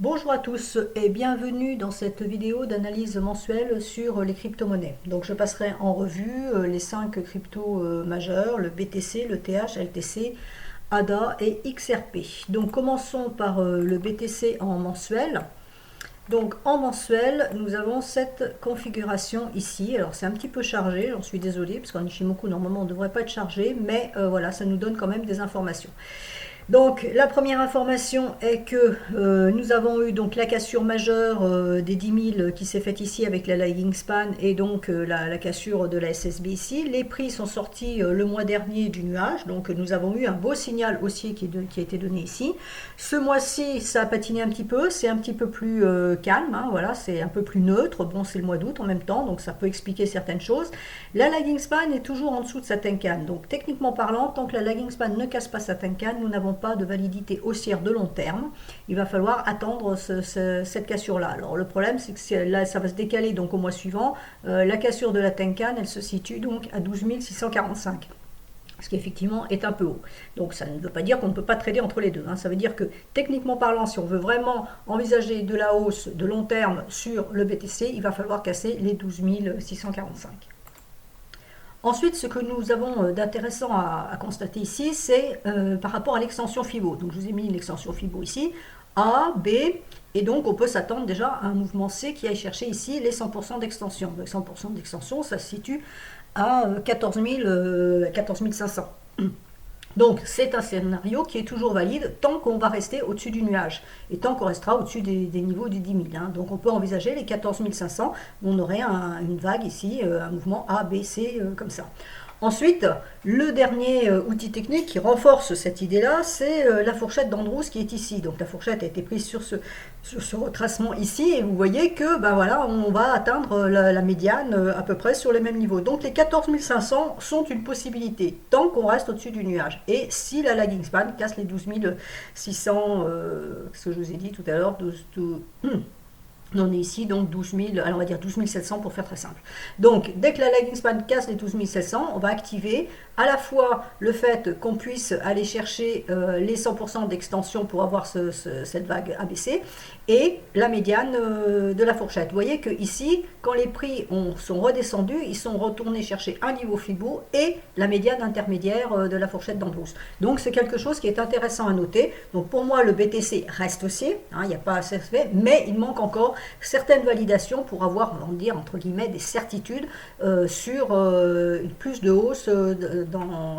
Bonjour à tous et bienvenue dans cette vidéo d'analyse mensuelle sur les crypto-monnaies. Donc je passerai en revue les 5 cryptos majeurs, le BTC, le TH, LTC, ADA et XRP. Donc commençons par le BTC en mensuel. Donc en mensuel, nous avons cette configuration ici. Alors c'est un petit peu chargé, j'en suis désolée, parce qu'en Ichimoku normalement on ne devrait pas être chargé, mais voilà, ça nous donne quand même des informations. Donc la première information est que nous avons eu donc la cassure majeure des 10 000 qui s'est faite ici avec la lagging span et donc la cassure de la SSB ici. Les prix sont sortis le mois dernier du nuage, donc nous avons eu un beau signal haussier qui a été donné ici. Ce mois-ci ça a patiné un petit peu, c'est un petit peu plus calme, hein, voilà, c'est un peu plus neutre. Bon, c'est le mois d'août en même temps, donc ça peut expliquer certaines choses. La lagging span est toujours en dessous de sa Tenkan, donc techniquement parlant, tant que la lagging span ne casse pas sa Tenkan, nous n'avons pas de validité haussière de long terme. Il va falloir attendre cette cassure-là. Alors le problème, c'est que là, ça va se décaler donc au mois suivant. La cassure de la Tenkan, elle se situe donc à 12 645. Ce qui effectivement est un peu haut. Donc ça ne veut pas dire qu'on ne peut pas trader entre les deux, hein. Ça veut dire que techniquement parlant, si on veut vraiment envisager de la hausse de long terme sur le BTC, il va falloir casser les 12 645. Ensuite, ce que nous avons d'intéressant à constater ici, c'est par rapport à l'extension FIBO. Donc je vous ai mis l'extension FIBO ici, A, B, et donc on peut s'attendre déjà à un mouvement C qui aille chercher ici les 100% d'extension. Donc 100% d'extension, ça se situe à 14 500. Donc c'est un scénario qui est toujours valide tant qu'on va rester au-dessus du nuage et tant qu'on restera au-dessus des niveaux du 10 000. Hein. Donc on peut envisager les 14 500, on aurait une vague ici, un mouvement A, B, C comme ça. Ensuite, le dernier outil technique qui renforce cette idée-là, c'est la fourchette d'Andrews qui est ici. Donc la fourchette a été prise sur ce retracement ici et vous voyez que ben voilà, on va atteindre la médiane à peu près sur les mêmes niveaux. Donc les 14 500 sont une possibilité tant qu'on reste au-dessus du nuage. Et si la lagging span casse les 12 600, ce que je vous ai dit tout à l'heure, on est ici donc 12 000, alors on va dire 12 700 pour faire très simple. Donc dès que la lagging span casse les 12 700, on va activer à la fois le fait qu'on puisse aller chercher les 100% d'extension pour avoir cette vague ABC et la médiane de la fourchette. Vous voyez que ici, quand les prix sont redescendus, ils sont retournés chercher un niveau Fibo et la médiane intermédiaire de la fourchette d'Andrews. Donc c'est quelque chose qui est intéressant à noter. Donc pour moi, le BTC reste haussier, hein, il n'y a pas assez fait, mais il manque encore certaines validations pour avoir, on va dire, entre guillemets, des certitudes sur plus de hausse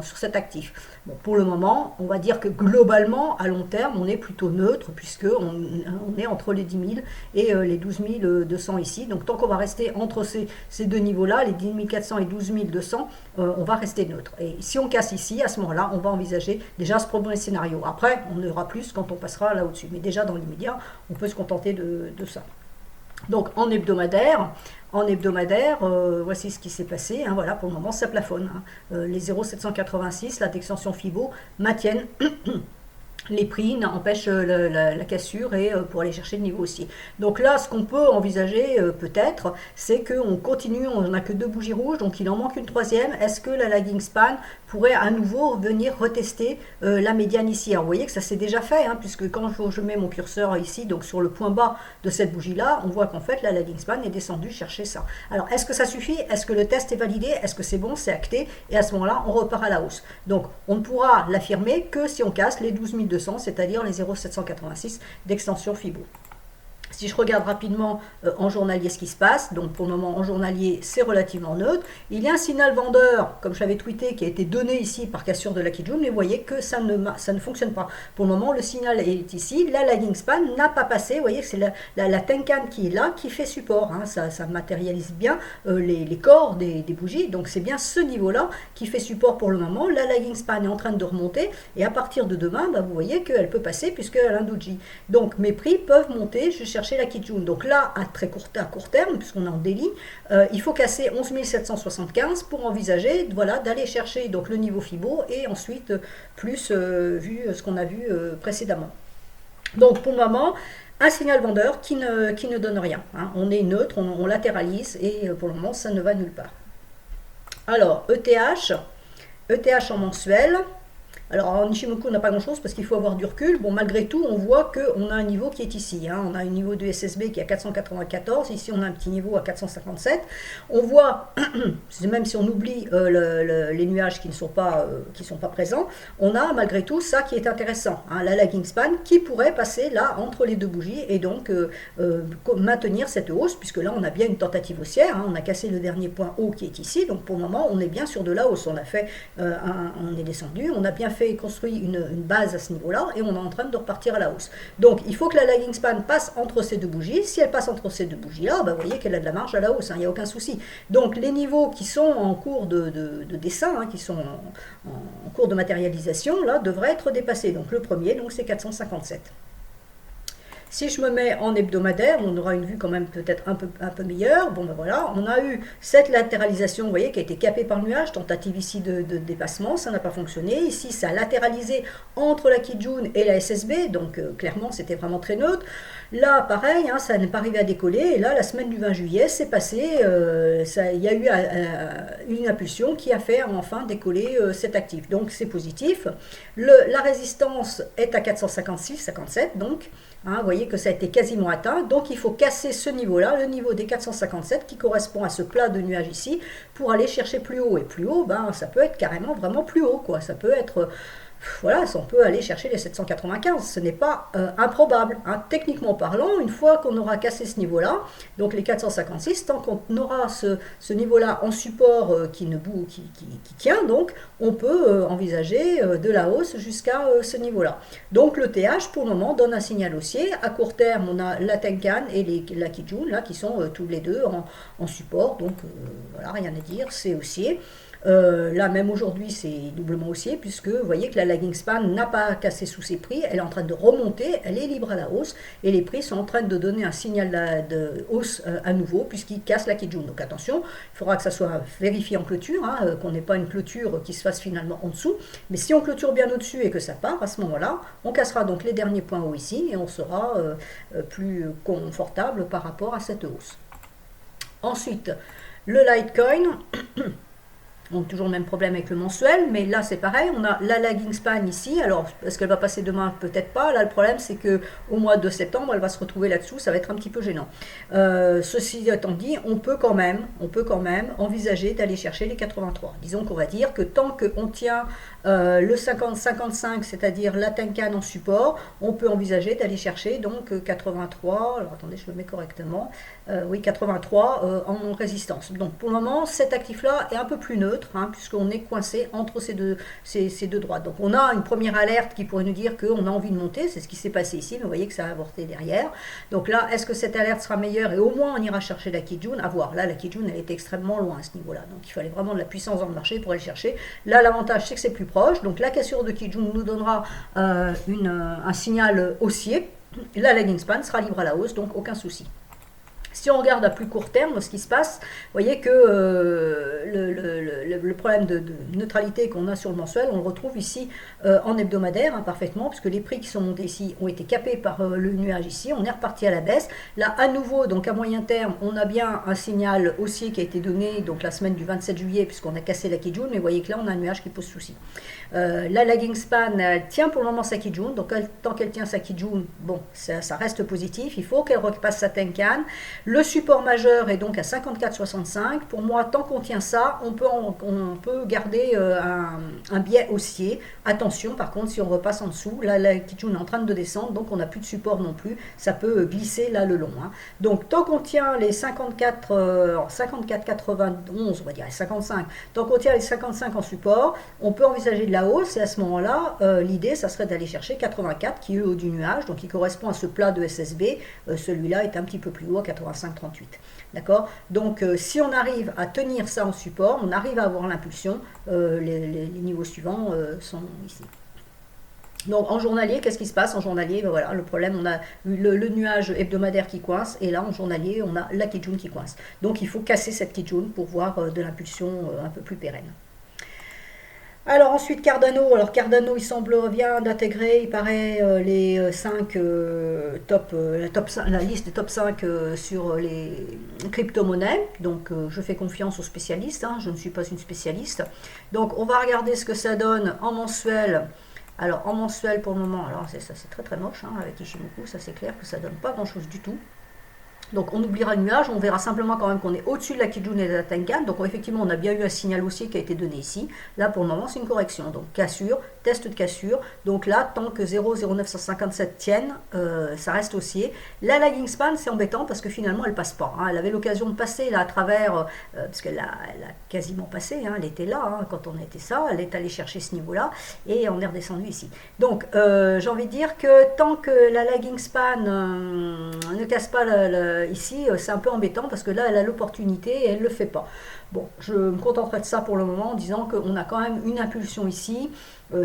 sur cet actif. Bon, pour le moment, on va dire que globalement, à long terme, on est plutôt neutre puisqu'on est entre les 10 000 et les 12 200 ici. Donc tant qu'on va rester entre ces deux niveaux-là, les 10 400 et 12 200, on va rester neutre. Et si on casse ici, à ce moment-là, on va envisager déjà ce premier scénario. Après, on aura plus quand on passera là au-dessus. Mais déjà, dans l'immédiat, on peut se contenter de ça. Donc en hebdomadaire, voici ce qui s'est passé. Hein, voilà, pour le moment, ça plafonne. Hein. Les 0,786, la d'extension FIBO, maintiennent les prix n'empêchent la cassure et pour aller chercher le niveau aussi. Donc là, ce qu'on peut envisager peut-être, c'est qu'on continue, on n'a que 2 bougies rouges, donc il en manque une troisième. Est-ce que la lagging span pourrait à nouveau venir retester la médiane ici? Alors vous voyez que ça s'est déjà fait, hein, puisque quand je mets mon curseur ici, donc sur le point bas de cette bougie-là, on voit qu'en fait la lagging span est descendue chercher ça. Alors est-ce que ça suffit? Est-ce que le test est validé? Est-ce que c'est bon, c'est acté? Et à ce moment-là, on repart à la hausse. Donc on ne pourra l'affirmer que si on casse les 12 200, c'est-à-dire les 0,786 d'extension FIBO. Si je regarde rapidement en journalier ce qui se passe, donc pour le moment en journalier c'est relativement neutre. Il y a un signal vendeur, comme je l'avais tweeté, qui a été donné ici par cassure de la Kijun, mais vous voyez que ça ne fonctionne pas. Pour le moment le signal est ici, la lagging span n'a pas passé, vous voyez que c'est la Tenkan qui est là, qui fait support, hein. Ça matérialise bien les corps des bougies, donc c'est bien ce niveau-là qui fait support pour le moment. La lagging span est en train de remonter, et à partir de demain, vous voyez qu'elle peut passer puisqu'elle a un doji. Donc mes prix peuvent monter, je chercher la Kijun. Donc là, à court terme, puisqu'on est en daily, il faut casser 11 775 pour envisager voilà, d'aller chercher donc, le niveau FIBO et ensuite plus vu ce qu'on a vu précédemment. Donc pour le moment, un signal vendeur qui ne donne rien. Hein. On est neutre, on latéralise et pour le moment, ça ne va nulle part. Alors, ETH en mensuel. Alors en Ishimoku, on n'a pas grand-chose parce qu'il faut avoir du recul. Bon, malgré tout, on voit qu'on a un niveau qui est ici. Hein. On a un niveau de SSB qui est à 494. Ici, on a un petit niveau à 457. On voit, même si on oublie les nuages qui ne sont pas, présents, on a malgré tout ça qui est intéressant. Hein. La lagging span qui pourrait passer là entre les deux bougies et donc maintenir cette hausse, puisque là, on a bien une tentative haussière. Hein. On a cassé le dernier point haut qui est ici. Donc pour le moment, on est bien sur de la hausse. On a fait, on est descendu, on a bien construit une base à ce niveau-là et on est en train de repartir à la hausse. Donc il faut que la lagging span passe entre ces deux bougies. Si elle passe entre ces deux bougies-là, vous voyez qu'elle a de la marge à la hausse, il n'y a aucun souci. Donc les niveaux qui sont en cours de dessin, hein, qui sont en cours de matérialisation, là, devraient être dépassés. Donc le premier, donc c'est 457. Si je me mets en hebdomadaire, on aura une vue quand même peut-être un peu meilleure. Bon ben voilà, on a eu cette latéralisation, vous voyez, qui a été capée par le nuage, tentative ici de dépassement, ça n'a pas fonctionné. Ici, ça a latéralisé entre la Kijun et la SSB, donc clairement, c'était vraiment très neutre. Là, pareil, hein, ça n'est pas arrivé à décoller. Et là, la semaine du 20 juillet, c'est passé, il y a eu une impulsion qui a fait enfin décoller cet actif. Donc c'est positif. La résistance est à 456,57, donc. Hein, vous voyez que ça a été quasiment atteint, donc il faut casser ce niveau-là, le niveau des 457 qui correspond à ce plat de nuages ici, pour aller chercher plus haut. Et plus haut, ben, ça peut être carrément vraiment plus haut, quoi. Ça peut être... Voilà, on peut aller chercher les 795, ce n'est pas improbable. Hein. Techniquement parlant, une fois qu'on aura cassé ce niveau-là, donc les 456, tant qu'on aura ce niveau-là en support qui tient, donc on peut envisager de la hausse jusqu'à ce niveau-là. Donc le TH, pour le moment, donne un signal haussier. À court terme, on a la Tenkan et la Kijun, là, qui sont tous les deux en support. Donc voilà, rien à dire, c'est haussier. Là, même aujourd'hui, c'est doublement haussier, puisque vous voyez que la lagging span n'a pas cassé sous ses prix, elle est en train de remonter, elle est libre à la hausse, et les prix sont en train de donner un signal de hausse à nouveau, puisqu'ils cassent la Kijun. Donc attention, il faudra que ça soit vérifié en clôture, hein, qu'on n'ait pas une clôture qui se fasse finalement en dessous, mais si on clôture bien au-dessus et que ça part, à ce moment-là, on cassera donc les derniers points hauts ici, et on sera plus confortable par rapport à cette hausse. Ensuite, le Litecoin... Donc toujours le même problème avec le mensuel, mais là c'est pareil, on a la lagging span ici, alors est-ce qu'elle va passer demain? Peut-être pas, là le problème c'est que au mois de septembre elle va se retrouver là-dessous, ça va être un petit peu gênant. Ceci étant dit, on peut quand même envisager d'aller chercher les 83. Disons qu'on va dire que tant qu'on tient le 50-55, c'est-à-dire la Tenkan en support, on peut envisager d'aller chercher donc 83, alors attendez je le mets correctement, oui 83 en résistance. Donc pour le moment cet actif-là est un peu plus neutre, hein, puisqu'on est coincé entre ces deux droites. Donc on a une première alerte qui pourrait nous dire qu'on a envie de monter, c'est ce qui s'est passé ici, mais vous voyez que ça a avorté derrière. Donc là, est-ce que cette alerte sera meilleure et au moins on ira chercher la Kijun? À voir. Là, la Kijun, elle est extrêmement loin à ce niveau-là, donc il fallait vraiment de la puissance dans le marché pour aller chercher. Là, l'avantage, c'est que c'est plus proche, donc la cassure de Kijun nous donnera un signal haussier. La lagging span sera libre à la hausse, donc aucun souci. Si on regarde à plus court terme ce qui se passe, vous voyez que le problème de neutralité qu'on a sur le mensuel, on le retrouve ici en hebdomadaire, hein, parfaitement, puisque les prix qui sont montés ici ont été capés par le nuage ici, on est reparti à la baisse. Là, à nouveau, donc à moyen terme, on a bien un signal haussier qui a été donné donc la semaine du 27 juillet, puisqu'on a cassé la Kijun, mais vous voyez que là, on a un nuage qui pose souci. La lagging span tient pour le moment sa Kijun, donc tant qu'elle tient sa Kijun, bon, ça reste positif, il faut qu'elle repasse sa Tenkan. Le support majeur est donc à 54,65. Pour moi, tant qu'on tient ça, on peut garder un biais haussier. Attention, par contre, si on repasse en dessous, là, la Kijun est en train de descendre, donc on n'a plus de support non plus. Ça peut glisser là le long. Hein. Donc, tant qu'on tient les 54,91, on va dire les 55, tant qu'on tient les 55 en support, on peut envisager de la hausse. Et à ce moment-là, l'idée, ça serait d'aller chercher 84, qui est le haut du nuage, donc qui correspond à ce plat de SSB. Celui-là est un petit peu plus haut, à 85,38. D'accord? Donc si on arrive à tenir ça en support, on arrive à avoir l'impulsion, les niveaux suivants sont ici. Donc en journalier, qu'est-ce qui se passe? En journalier, ben voilà, le problème, on a le nuage hebdomadaire qui coince, et là en journalier, on a la Kijun qui coince. Donc il faut casser cette Kijun pour voir de l'impulsion un peu plus pérenne. Alors ensuite Cardano, alors Cardano il semble bien d'intégrer, il paraît les 5 top, la liste des top 5 sur les crypto-monnaies, donc je fais confiance aux spécialistes, hein, je ne suis pas une spécialiste. Donc on va regarder ce que ça donne en mensuel. Alors en mensuel pour le moment, alors ça c'est très très moche hein, avec Ishimoku, ça c'est clair que ça donne pas grand chose du tout. Donc on oubliera le nuage, on verra simplement quand même qu'on est au-dessus de la Kijun et de la Tenkan. Donc effectivement on a bien eu un signal haussier qui a été donné ici. Là pour le moment c'est une correction. Donc cassure, test de cassure. Donc là tant que 0,0957 tienne, ça reste haussier. La lagging span c'est embêtant parce que finalement elle passe pas. Hein. Elle avait l'occasion de passer là à travers, parce qu'elle a quasiment passé, hein, elle était là hein, quand on était ça. Elle est allée chercher ce niveau-là et on est redescendu ici. Donc j'ai envie de dire que tant que la lagging span ne casse pas ici, c'est un peu embêtant parce que là, elle a l'opportunité et elle ne le fait pas. Bon, je me contenterai de ça pour le moment en disant qu'on a quand même une impulsion ici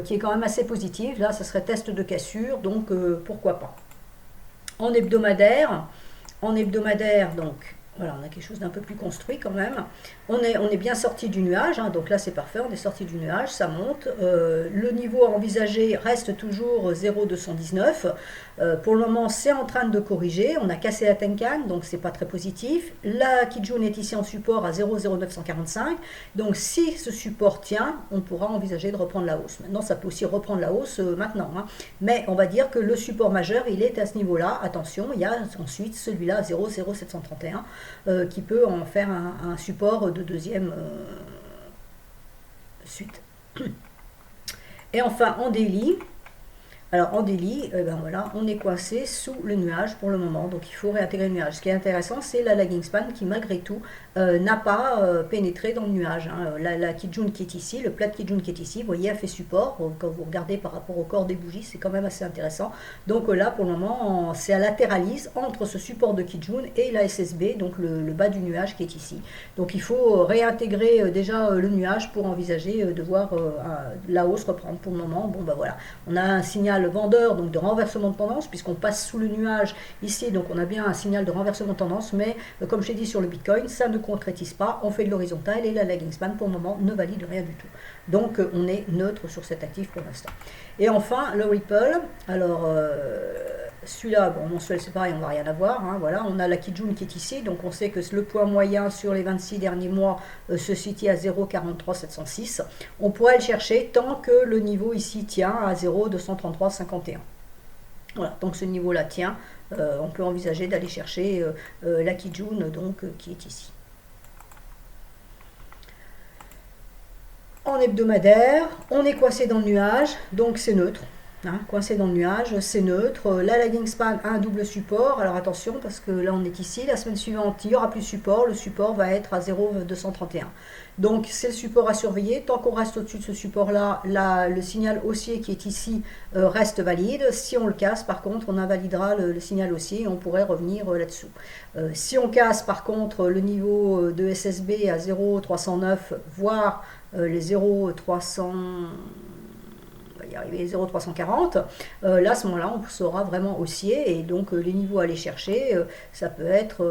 qui est quand même assez positive. Là, ça serait test de cassure, donc pourquoi pas. En hebdomadaire, donc voilà, on a quelque chose d'un peu plus construit quand même. On est bien sorti du nuage, hein, donc là c'est parfait, on est sorti du nuage, ça monte. Le niveau à envisager reste toujours 0,219. Pour le moment, c'est en train de corriger. On a cassé la Tenkan, donc c'est pas très positif. La Kijun est ici en support à 0,0945. Donc si ce support tient, on pourra envisager de reprendre la hausse. Maintenant, ça peut aussi reprendre la hausse maintenant. Hein. Mais on va dire que le support majeur, il est à ce niveau-là. Attention, il y a ensuite celui-là, 0,0731, qui peut en faire un support de deuxième suite. Et enfin, en daily, alors en daily, ben voilà, on est coincé sous le nuage pour le moment, donc il faut réintégrer le nuage. Ce qui est intéressant, c'est la lagging span qui malgré tout n'a pas pénétré dans le nuage. Hein. La Kijun qui est ici, le plat de Kijun qui est ici, vous voyez, a fait support. Quand vous regardez par rapport au corps des bougies, c'est quand même assez intéressant. Donc là, pour le moment, c'est à latéralise entre ce support de Kijun et la SSB, donc le bas du nuage qui est ici. Donc il faut réintégrer déjà le nuage pour envisager de voir la hausse reprendre. Pour le moment, bon ben voilà, on a un signal vendeur, donc de renversement de tendance, puisqu'on passe sous le nuage ici, donc on a bien un signal de renversement de tendance, mais comme j'ai dit sur le Bitcoin, ça ne concrétise pas, on fait de l'horizontale et la lagging span pour le moment ne valide rien du tout. Donc on est neutre sur cet actif pour l'instant. Et enfin le Ripple, alors celui-là, bon, mensuel c'est pareil, on va rien avoir, hein, voilà, on a la Kijun qui est ici, donc on sait que le point moyen sur les 26 derniers mois se situe à 0,43706. On pourrait le chercher tant que le niveau ici tient à 0,23351. Voilà, donc ce niveau-là tient, on peut envisager d'aller chercher la Kijun donc, qui est ici. En hebdomadaire, on est coincé dans le nuage, donc c'est neutre. Hein, coincé dans le nuage, c'est neutre. La lagging span a un double support. Alors attention, parce que là on est ici. La semaine suivante, il n'y aura plus de support. Le support va être à 0,231. Donc c'est le support à surveiller. Tant qu'on reste au-dessus de ce support-là, le signal haussier qui est ici reste valide. Si on le casse, par contre, on invalidera le signal haussier et on pourrait revenir là-dessous. Si on casse, par contre, le niveau de SSB à 0,309, voire les 0,300... y arriver 0,340, là à ce moment-là on sera vraiment haussier et donc les niveaux à aller chercher, ça peut être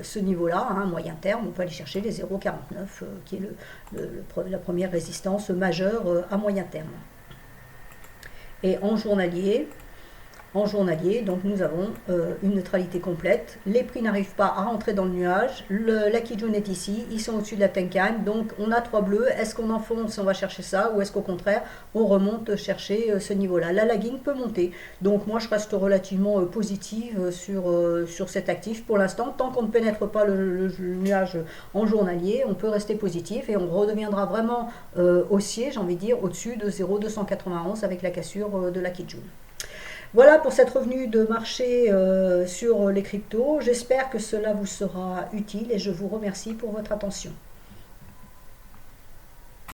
ce niveau-là, hein, moyen terme, on peut aller chercher les 0,49 qui est la première résistance majeure à moyen terme. Et en journalier, donc nous avons une neutralité complète. Les prix n'arrivent pas à rentrer dans le nuage. La Kijun est ici, ils sont au-dessus de la Tenkan. Donc on a 3 bleus. Est-ce qu'on enfonce, on va chercher ça, ou est-ce qu'au contraire, on remonte chercher ce niveau-là? La lagging peut monter. Donc moi je reste relativement positive sur cet actif pour l'instant. Tant qu'on ne pénètre pas le nuage en journalier, on peut rester positif et on redeviendra vraiment haussier, j'ai envie de dire, au-dessus de 0,291 avec la cassure de la Kijun. Voilà pour cette revenue de marché sur les cryptos. J'espère que cela vous sera utile et je vous remercie pour votre attention.